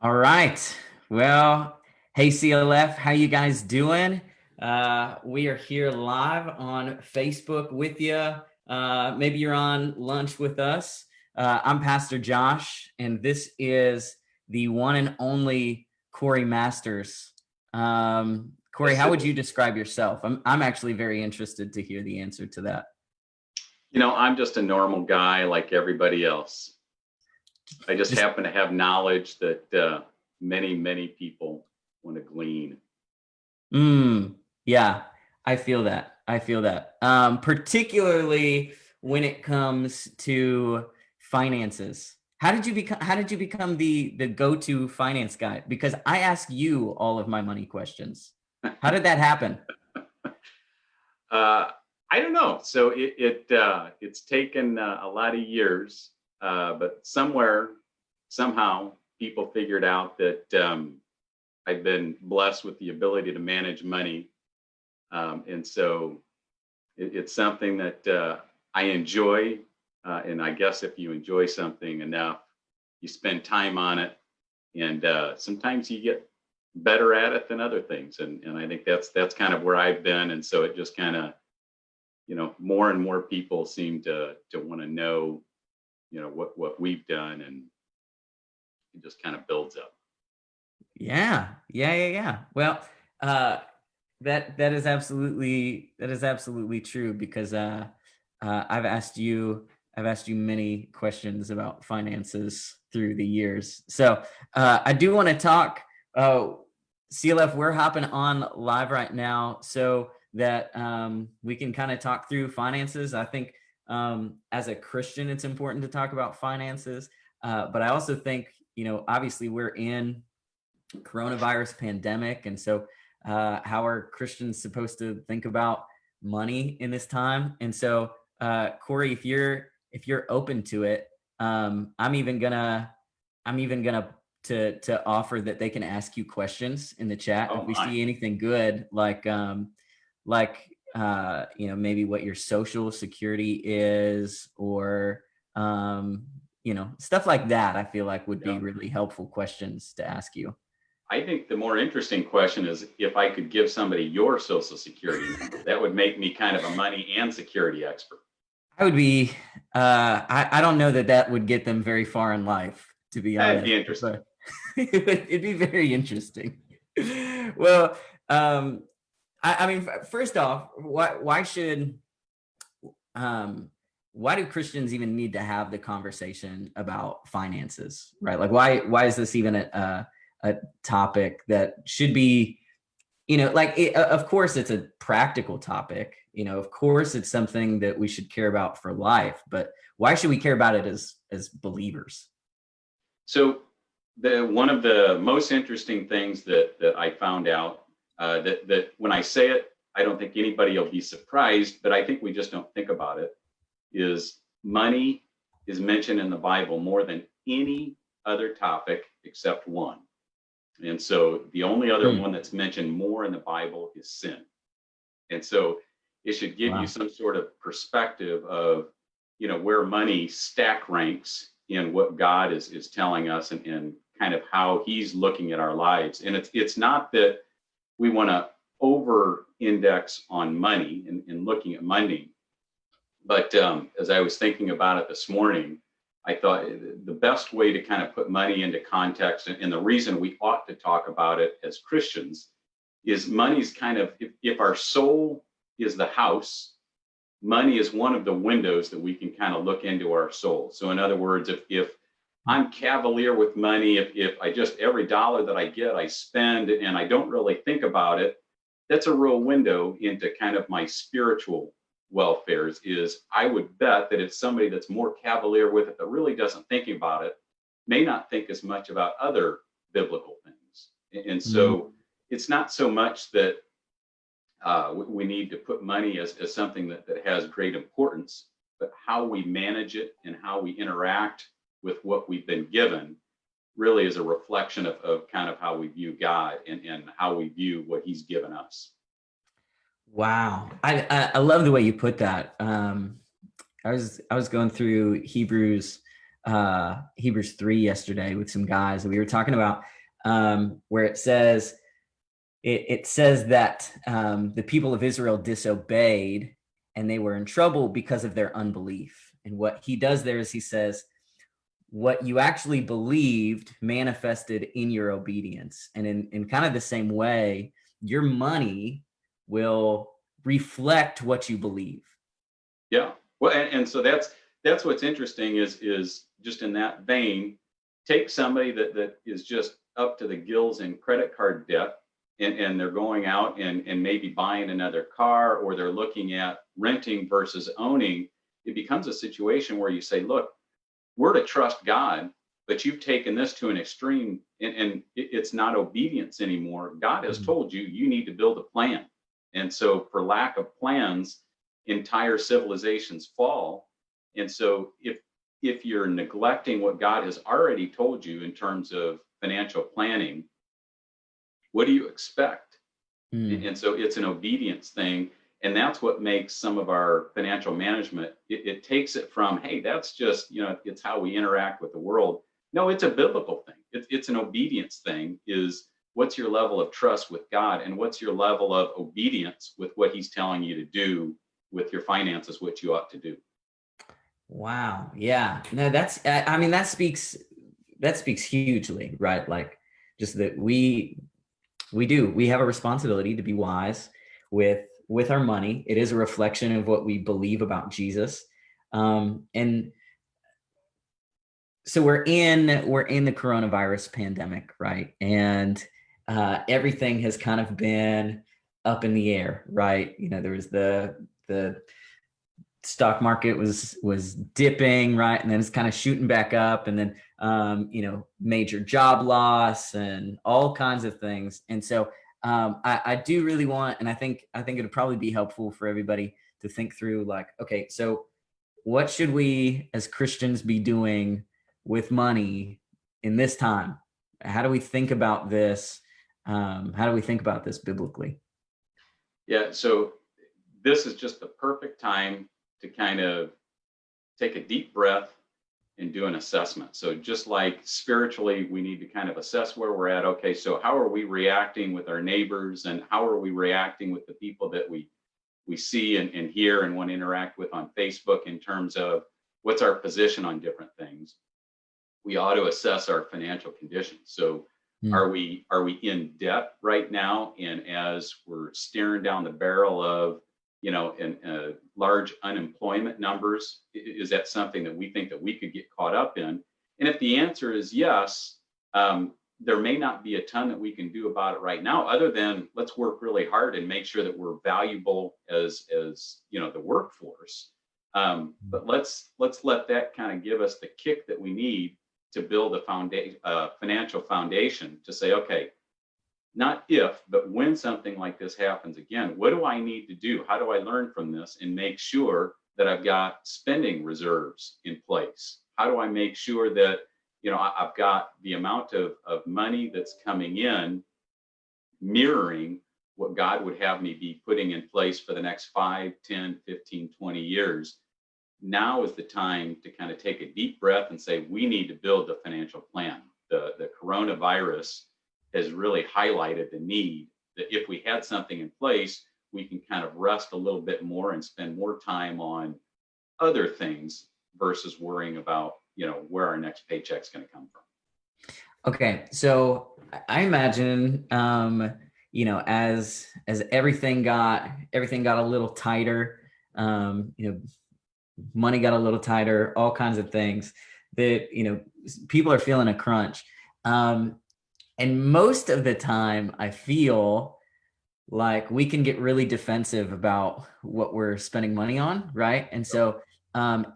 All right. Well, hey CLF, how you guys doing? We are here live on Facebook with you. Maybe you're on lunch with us. I'm Pastor Josh, and this is the one and only Cory Masters. Cory, Yes, how it would is. you describe yourself? I'm actually very interested to hear the answer to that. I'm just a normal guy like everybody else. I just Just happen to have knowledge that many people want to glean. Yeah, I feel that. I feel that. Particularly when it comes to finances. How did you become the go-to finance guy? Because I ask you all of my money questions. How did that happen? Uh, I don't know. So it's taken a lot of years, but somehow, people figured out that I've been blessed with the ability to manage money, and so it's something that I enjoy. And I guess if you enjoy something enough, you spend time on it, and sometimes you get better at it than other things. And I think that's kind of where I've been. And so it just kind of, more and more people seem to want to know, what we've done, and it just kind of builds up. Yeah. Well, uh, that is absolutely true because I've asked you many questions about finances through the years. So I do want to talk. Uh, CLF, we're hopping on live right now so that we can kind of talk through finances. I think as a Christian, it's important to talk about finances, but I also think obviously we're in coronavirus pandemic, and so how are Christians supposed to think about money in this time? And so Cory, if you're open to it, I'm even gonna to offer that they can ask you questions in the chat if Oh we my. see anything good, maybe what your social security is, or stuff like that. I feel like would be Yeah. really helpful questions to ask you. I think the more interesting question is if I could give somebody your social security number, that would make me kind of a money and security expert. I would be, I don't know that would get them very far in life, to be That'd honest, be interesting. but it'd be very interesting. Well, um, I mean, first off, um, why do Christians even need to have the conversation about finances, right? Like, why is this even a topic that should be, of course it's a practical topic, of course it's something that we should care about for life, but why should we care about it as believers? So, one of the most interesting things that I found out, that when I say it, I don't think anybody will be surprised, but I think we just don't think about it, is money is mentioned in the Bible more than any other topic except one. And so the only other Hmm. one that's mentioned more in the Bible is sin. And so it should give you Wow. some sort of perspective of, where money stack ranks in what God is telling us, and kind of how he's looking at our lives. And it's not that we want to over index on money and looking at money. But as I was thinking about it this morning, I thought the best way to kind of put money into context, and the reason we ought to talk about it as Christians, is money's kind of, if our soul is the house, money is one of the windows that we can kind of look into our soul. So in other words, if I'm cavalier with money, if I just every dollar that I get, I spend and I don't really think about it, that's a real window into kind of my spiritual welfares. Is I would bet that if somebody that's more cavalier with it, that really doesn't think about it, may not think as much about other biblical things. And Mm. so it's not so much that we need to put money as something that has great importance, but how we manage it and how we interact with what we've been given really is a reflection of kind of how we view God, and how we view what he's given us. Wow. I love the way you put that. I was going through Hebrews Hebrews 3 yesterday with some guys, and we were talking about where it says that the people of Israel disobeyed and they were in trouble because of their unbelief. And what he does there is he says, what you actually believed manifested in your obedience. And in kind of the same way, your money will reflect what you believe. Yeah. Well, and so that's what's interesting is just in that vein, take somebody that is just up to the gills in credit card debt, and they're going out and maybe buying another car, or they're looking at renting versus owning. It becomes a situation where you say, look, we're to trust God, but you've taken this to an extreme, and it's not obedience anymore. God has told you, you need to build a plan. And so for lack of plans, entire civilizations fall. And so if you're neglecting what God has already told you in terms of financial planning, what do you expect? And so it's an obedience thing. And that's what makes some of our financial management, it takes it from, hey, that's just, it's how we interact with the world. No, it's a biblical thing. It's an obedience thing. Is what's your level of trust with God, and what's your level of obedience with what he's telling you to do with your finances, what you ought to do. Wow. Yeah. No, I mean, that speaks hugely, right? Like, just that we have a responsibility to be wise with our money. It is a reflection of what we believe about Jesus. And so we're in the coronavirus pandemic, right? And everything has kind of been up in the air, right? There was the stock market was dipping, right? And then it's kind of shooting back up, and then major job loss and all kinds of things. And so I do really want, and I think it would probably be helpful for everybody to think through, like, okay, so what should we as Christians be doing with money in this time? How do we think about this? How do we think about this biblically? Yeah, so this is just the perfect time to kind of take a deep breath and do an assessment. So just like spiritually, we need to kind of assess where we're at. Okay, so how are we reacting with our neighbors, and how are we reacting with the people that we see and hear and want to interact with on Facebook, in terms of what's our position on different things? We ought to assess our financial condition. So are we in debt right now? And as we're staring down the barrel of large unemployment numbers, is that something that we think that we could get caught up in? And if the answer is yes, there may not be a ton that we can do about it right now, other than let's work really hard and make sure that we're valuable as the workforce. But let's let that kind of give us the kick that we need to build a financial foundation to say, okay, not if, but when something like this happens again, what do I need to do? How do I learn from this and make sure that I've got spending reserves in place? How do I make sure that, I've got the amount of money that's coming in mirroring what God would have me be putting in place for the next 5, 10, 15, 20 years? Now is the time to kind of take a deep breath and say, we need to build a financial plan. The coronavirus has really highlighted the need that if we had something in place, we can kind of rest a little bit more and spend more time on other things versus worrying about, where our next paycheck's going to come from. Okay. So I imagine, as everything got a little tighter, money got a little tighter, all kinds of things that, people are feeling a crunch. And most of the time I feel like we can get really defensive about what we're spending money on. Right. And so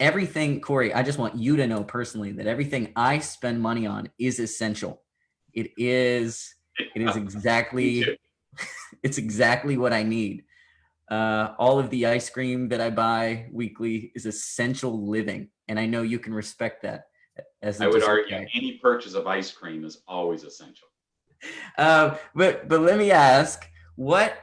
everything, Cory, I just want you to know personally that everything I spend money on is essential. It is exactly, it's exactly what I need. All of the ice cream that I buy weekly is essential living. And I know you can respect that. I would argue any purchase of ice cream is always essential. But let me ask, what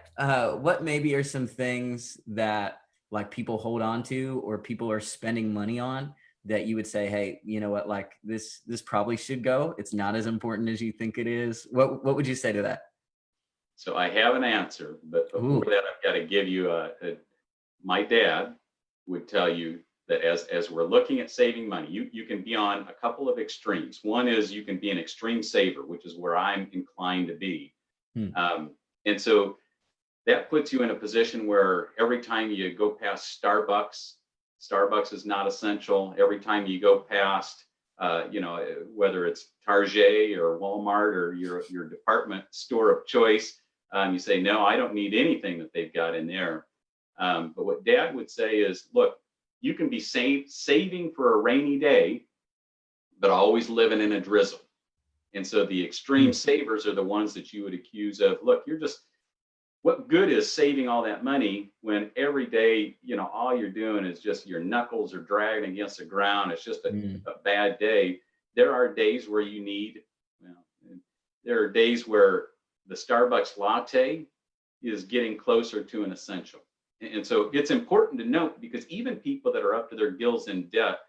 maybe are some things that like people hold on to or people are spending money on that you would say, hey, you know what, like this probably should go. It's not as important as you think it is. What would you say to that? So I have an answer, but before Ooh. that, I've got to give you my dad would tell you that as we're looking at saving money, you can be on a couple of extremes. One is you can be an extreme saver, which is where I'm inclined to be. Hmm. And so that puts you in a position where every time you go past Starbucks is not essential. Every time you go past, whether it's Target or Walmart or your department store of choice, you say, no, I don't need anything that they've got in there. But what Dad would say is, look, you can be saving for a rainy day, but always living in a drizzle. And so the extreme savers are the ones that you would accuse of, look, what good is saving all that money when every day, all you're doing is just your knuckles are dragging against the ground. It's just a bad day. There are days where there are days where the Starbucks latte is getting closer to an essential. And so it's important to note, because even people that are up to their gills in debt,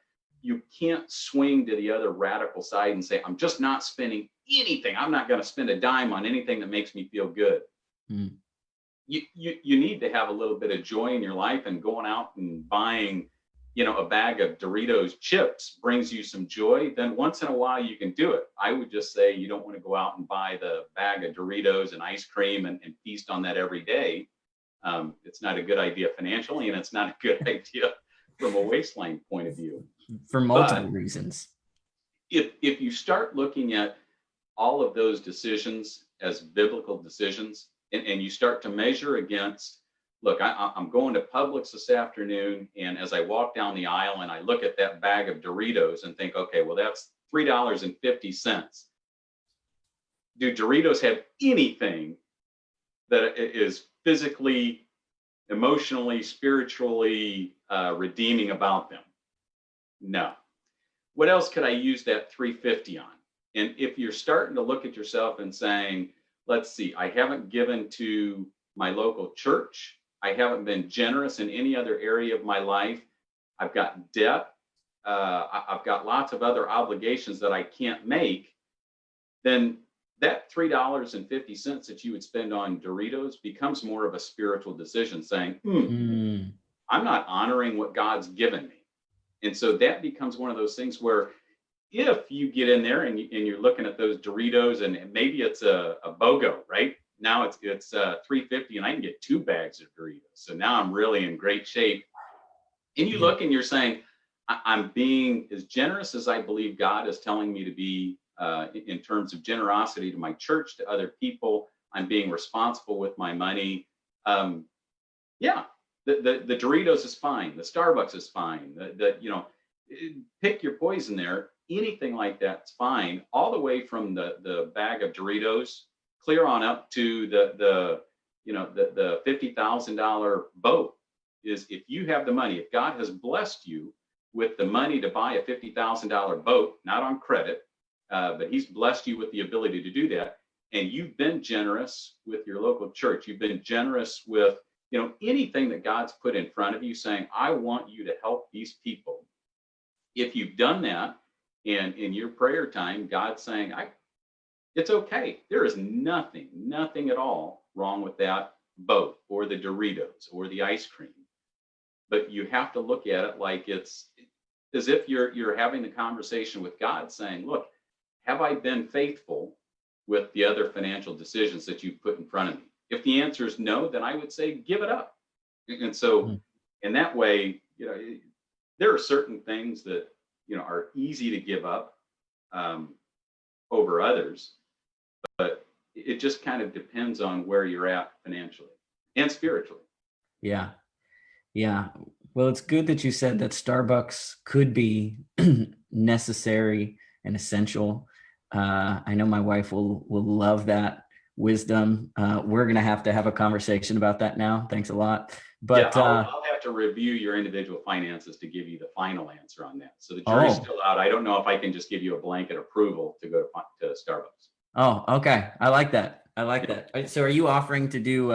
you can't swing to the other radical side and say, I'm just not spending anything. I'm not going to spend a dime on anything that makes me feel good. Mm. You need to have a little bit of joy in your life, and going out and buying, a bag of Doritos chips brings you some joy. Then once in a while you can do it. I would just say you don't want to go out and buy the bag of Doritos and ice cream and feast on that every day. It's not a good idea financially, and it's not a good idea from a waistline point of view. For multiple reasons. If you start looking at all of those decisions as biblical decisions, and you start to measure against, look, I'm going to Publix this afternoon, and as I walk down the aisle and I look at that bag of Doritos and think, okay, well, that's $3.50. Do Doritos have anything that is physically, emotionally, spiritually redeeming about them? No. What else could I use that $3.50 on? And if you're starting to look at yourself and saying, let's see, I haven't given to my local church, I haven't been generous in any other area of my life, I've got debt, I've got lots of other obligations that I can't make, then that $3.50 that you would spend on Doritos becomes more of a spiritual decision, saying, I'm not honoring what God's given me. And so that becomes one of those things where if you get in there and you're looking at those Doritos, and maybe it's a BOGO, right? Now it's $3.50 and I can get 2 bags of Doritos. So now I'm really in great shape. And you look and you're saying, I'm being as generous as I believe God is telling me to be in terms of generosity to my church, to other people. I'm being responsible with my money. The Doritos is fine. The Starbucks is fine. Pick your poison there. Anything like that's fine. All the way from the bag of Doritos, clear on up to the $50,000 boat. Is if you have the money, if God has blessed you with the money to buy a $50,000 boat, not on credit, but He's blessed you with the ability to do that, and you've been generous with your local church, you've been generous with anything that God's put in front of you, saying, I want you to help these people. If you've done that, and in your prayer time, God's saying, it's okay. There is nothing at all wrong with that boat or the Doritos or the ice cream. But you have to look at it like it's as if you're having the conversation with God, saying, look, have I been faithful with the other financial decisions that you've put in front of me? If the answer is no, then I would say, give it up. And so in that way, there are certain things that, are easy to give up over others, but it just kind of depends on where you're at financially and spiritually. Yeah. Well, it's good that you said that Starbucks could be necessary and essential. I know my wife will love that wisdom. We're going to have a conversation about that now. Thanks a lot. But I'll have to review your individual finances to give you the final answer on that. So the jury's still out. I don't know if I can just give you a blanket approval to go to Starbucks. Oh, okay. I like that. So are you offering to do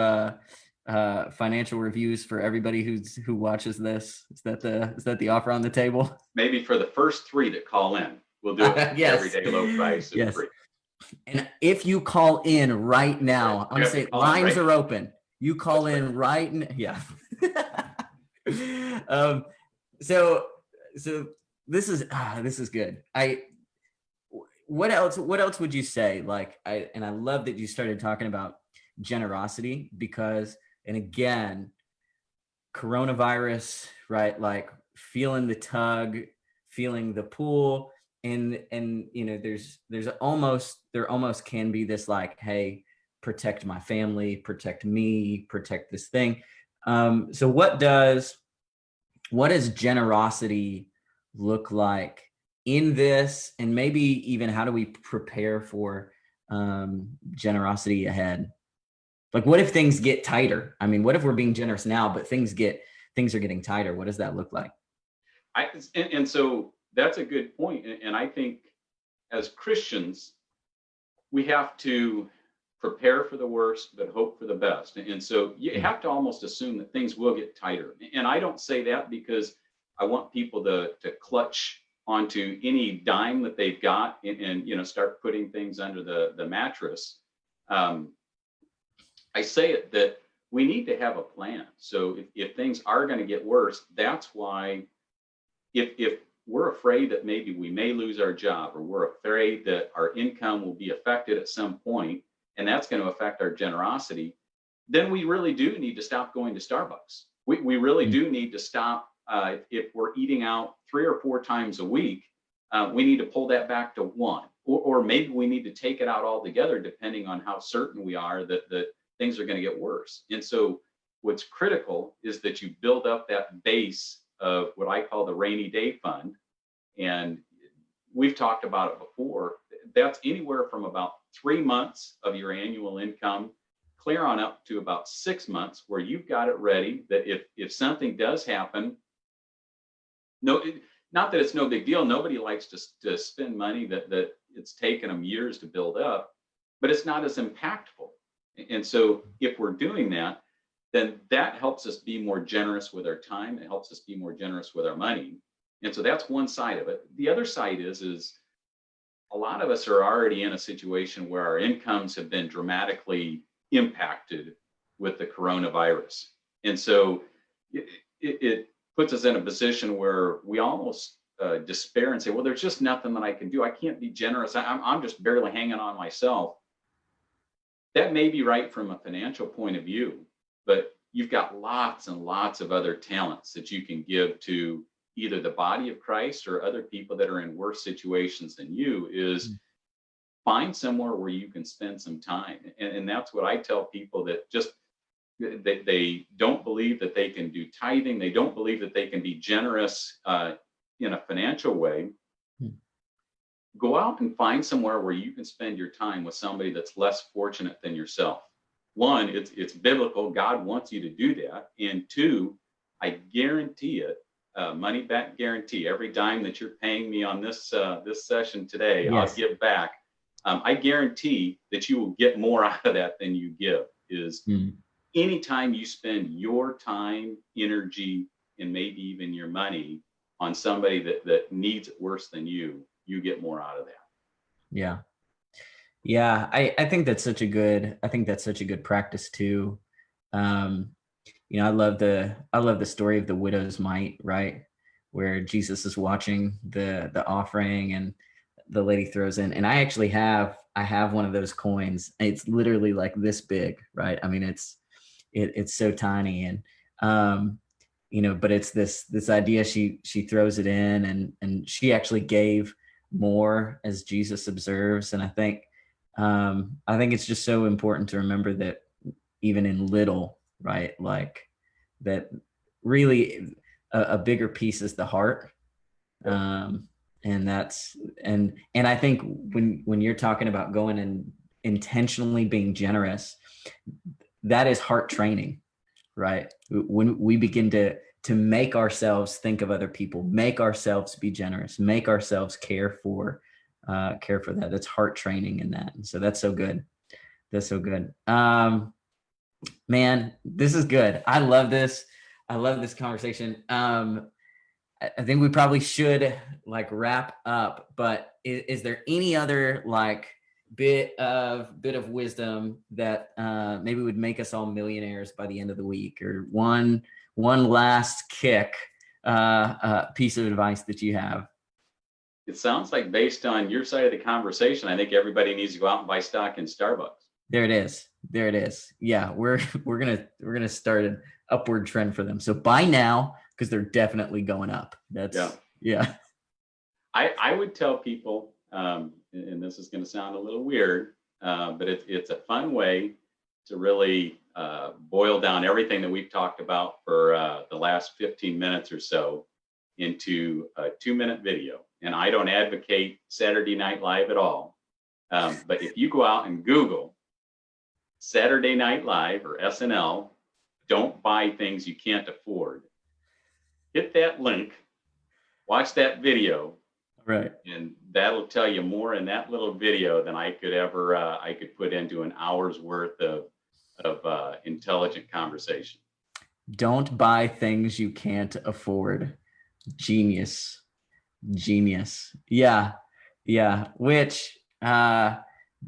financial reviews for everybody who watches this? Is that the offer on the table? Maybe for the first 3 that call in, we'll do it Yes. everyday low price and Yes. free. And if you call in right now, I'm gonna say lines are open. You call in right now. Yeah. So this is good. What else would you say? Like, I love that you started talking about generosity, because, and again, coronavirus, right? Like feeling the tug, feeling the pull, and there almost can be this like, hey, protect my family, protect me, protect this thing. So what does generosity look like in this, and maybe even how do we prepare for generosity ahead? Like, what if things get tighter? I mean, what if we're being generous now, but things are getting tighter? What does that look like? And so that's a good point. And I think as Christians, we have to prepare for the worst, but hope for the best. And so you have to almost assume that things will get tighter. And I don't say that because I want people to clutch onto any dime that they've got and start putting things under the mattress. I say it that we need to have a plan. So if things are going to get worse, that's why if we're afraid that maybe we may lose our job, or we're afraid that our income will be affected at some point, and that's going to affect our generosity, then we really do need to stop going to Starbucks. We really do need to stop. If we're eating out 3 or 4 times a week, we need to pull that back to 1, or maybe we need to take it out altogether, depending on how certain we are that things are going to get worse. And so what's critical is that you build up that base of what I call the rainy day fund. And we've talked about it before. That's anywhere from about 3 months of your annual income, clear on up to about 6 months, where you've got it ready that if something does happen, not that it's no big deal. Nobody likes to spend money that it's taken them years to build up, but it's not as impactful. And so if we're doing that, then that helps us be more generous with our time. It helps us be more generous with our money. And so that's one side of it. The other side is a lot of us are already in a situation where our incomes have been dramatically impacted with the coronavirus. And so it puts us in a position where we almost despair and say, well, there's just nothing that I can do. I can't be generous. I'm just barely hanging on myself. That may be right from a financial point of view, but you've got lots and lots of other talents that you can give to either the body of Christ or other people that are in worse situations than you. Is find somewhere where you can spend some time. And that's what I tell people that just they don't believe that they can do tithing. They don't believe that they can be generous in a financial way. Go out and find somewhere where you can spend your time with somebody that's less fortunate than yourself. One, it's biblical. God wants you to do that. And 2, I guarantee it, money back guarantee. Every dime that you're paying me on this session today, yes, I'll give back. I guarantee that you will get more out of that than you give. Anytime you spend your time, energy, and maybe even your money on somebody that needs it worse than you get more out of that. Yeah. Yeah. I think that's such a good practice too. I love the story of the widow's mite, right? Where Jesus is watching the offering and the lady throws in, and I actually have one of those coins. It's literally like this big, right? I mean, it's so tiny, and but it's this idea. She throws it in, and she actually gave more, as Jesus observes. And I think it's just so important to remember that even in little, right, like that really a bigger piece is the heart. And that's and I think when you're talking about going and intentionally being generous, that is heart training, right? When we begin to make ourselves think of other people, make ourselves be generous, make ourselves care for that. That's heart training in that. And so that's so good. That's so good. Man, this is good. I love this. I love this conversation. I think we probably should like wrap up, but is there any other like bit of wisdom that maybe would make us all millionaires by the end of the week, or one last kick piece of advice that you have? It sounds like based on your side of the conversation, I think everybody needs to go out and buy stock in Starbucks. There it is. There it is. Yeah, we're gonna start an upward trend for them. So buy now because they're definitely going up. That's Yeah. yeah. I would tell people, and this is going to sound a little weird, but it's a fun way to really boil down everything that we've talked about for the last 15 minutes or so into a 2-minute video. And I don't advocate Saturday Night Live at all. But if you go out and Google Saturday Night Live or SNL, don't buy things you can't afford, hit that link, watch that video, Right. and that'll tell you more in that little video than I could ever I could put into an hour's worth of intelligent conversation. Don't buy things you can't afford. Genius. Genius. Yeah. Yeah. Which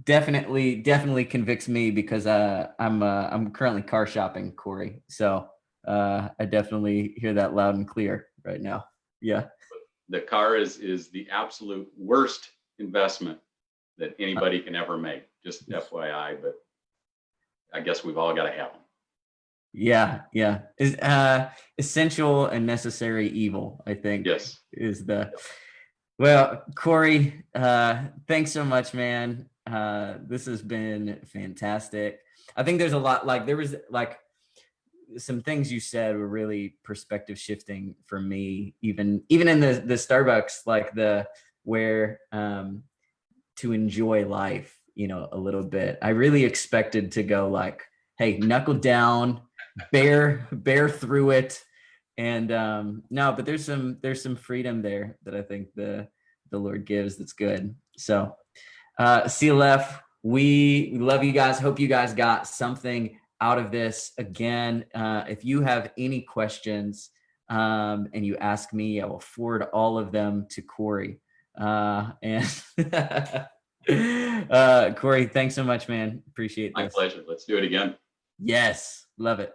definitely convicts me because I'm currently car shopping, Cory. So I definitely hear that loud and clear right now. Yeah. The car is the absolute worst investment that anybody can ever make. Just FYI, but I guess we've all got to have them. Yeah, yeah. Is essential and necessary evil, I think. Yes. Is the well, Cory, thanks so much, man. This has been fantastic. I think there's a lot, like there was like some things you said were really perspective shifting for me, even in the Starbucks, like the where to enjoy life, a little bit. I really expected to go like, hey, knuckle down, bear through it. And no, but there's some freedom there that I think the Lord gives that's good. So CLF, we love you guys. Hope you guys got something out of this. Again, if you have any questions and you ask me, I will forward all of them to Cory. And Cory, thanks so much, man. Appreciate this. My pleasure. Let's do it again. Yes, love it.